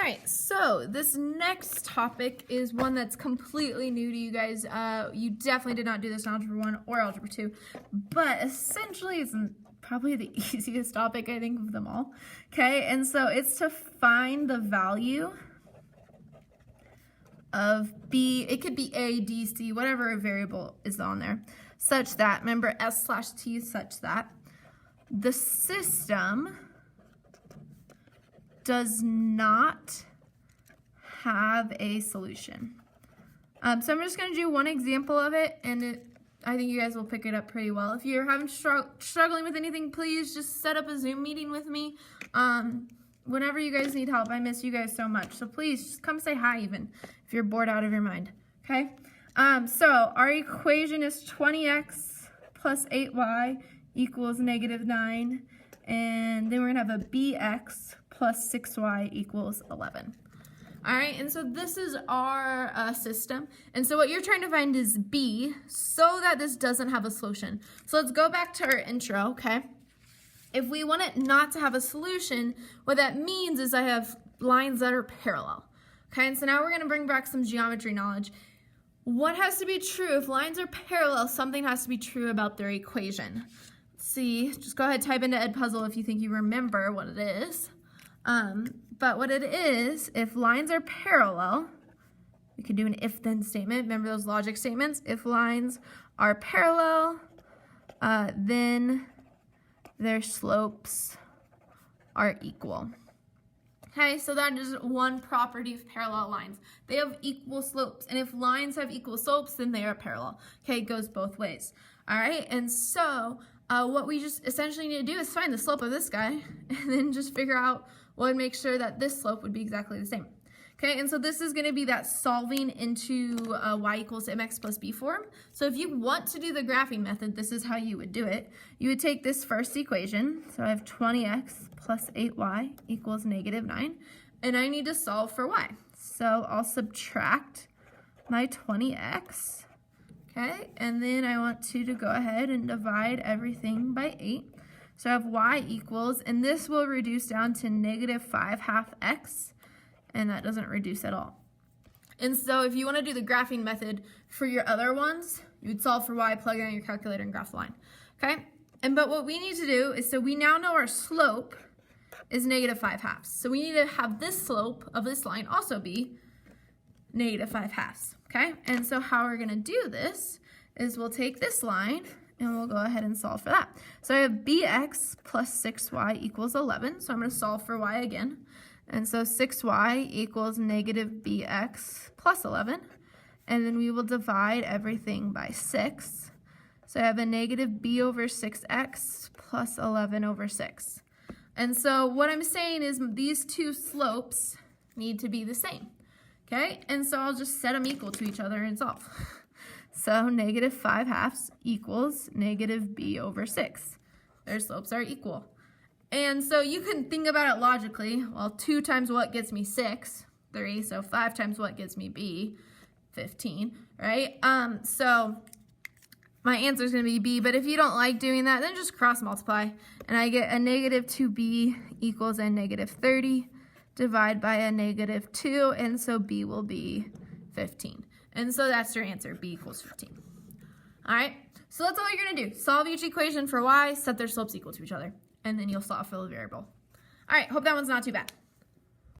right, so this next topic is one that's completely new to you guys. You definitely did not do this in Algebra 1 or Algebra 2, but essentially it's probably the easiest topic, I think, of them all. Okay, and so it's to find the value of B. It could be A, D, C, whatever a variable is on there, such that, remember, S/T is such that the system does not have a solution. So I'm just going to do one example of it, and I think you guys will pick it up pretty well. If you're having struggling with anything, please just set up a Zoom meeting with me. Whenever you guys need help, I miss you guys so much. So please just come say hi even if you're bored out of your mind. Okay? So our equation is 20x plus 8y equals -9. And then we're going to have a bx plus 6y equals 11. All right, and so this is our system. And so what you're trying to find is B so that this doesn't have a solution. So let's go back to our intro, okay? If we want it not to have a solution, what that means is I have lines that are parallel. Okay, and so now we're going to bring back some geometry knowledge. What has to be true? If lines are parallel, something has to be true about their equation. See, just go ahead, type into Edpuzzle if you think you remember what it is. But what it is, if lines are parallel, we could do an if-then statement. Remember those logic statements? If lines are parallel, then their slopes are equal. Okay, so that is one property of parallel lines. They have equal slopes, and if lines have equal slopes, then they are parallel. Okay, it goes both ways. All right, and so what we just essentially need to do is find the slope of this guy and then just figure out what would make sure that this slope would be exactly the same. Okay, and so this is going to be that solving into y equals mx plus b form. So if you want to do the graphing method, this is how you would do it. You would take this first equation, so I have 20x plus 8y equals -9, and I need to solve for y. So I'll subtract my 20x. Okay, and then I want to go ahead and divide everything by 8. So I have y equals, and this will reduce down to -5/2x, and that doesn't reduce at all. And so if you want to do the graphing method for your other ones, you would solve for y, plug it in your calculator, and graph the line. Okay, but what we need to do is, so we now know our slope is -5/2. So we need to have this slope of this line also be -5/2. Okay, and so how we're going to do this is we'll take this line and we'll go ahead and solve for that. So I have bx plus 6y equals 11. So I'm going to solve for y again. And so 6y equals -bx plus 11. And then we will divide everything by 6. So I have a -b over 6x plus 11 over 6. And so what I'm saying is these two slopes need to be the same. Okay, and so I'll just set them equal to each other and solve. So -5/2 equals -b over 6. Their slopes are equal. And so you can think about it logically. Well, 2 times what gets me 6? 3. So 5 times what gets me b? 15, right? So my answer is going to be b, but if you don't like doing that, then just cross multiply. And I get a -2b equals a -30. Divide by a -2, and so b will be 15. And so that's your answer, b equals 15. All right, so that's all you're going to do. Solve each equation for y, set their slopes equal to each other, and then you'll solve for the variable. All right, hope that one's not too bad.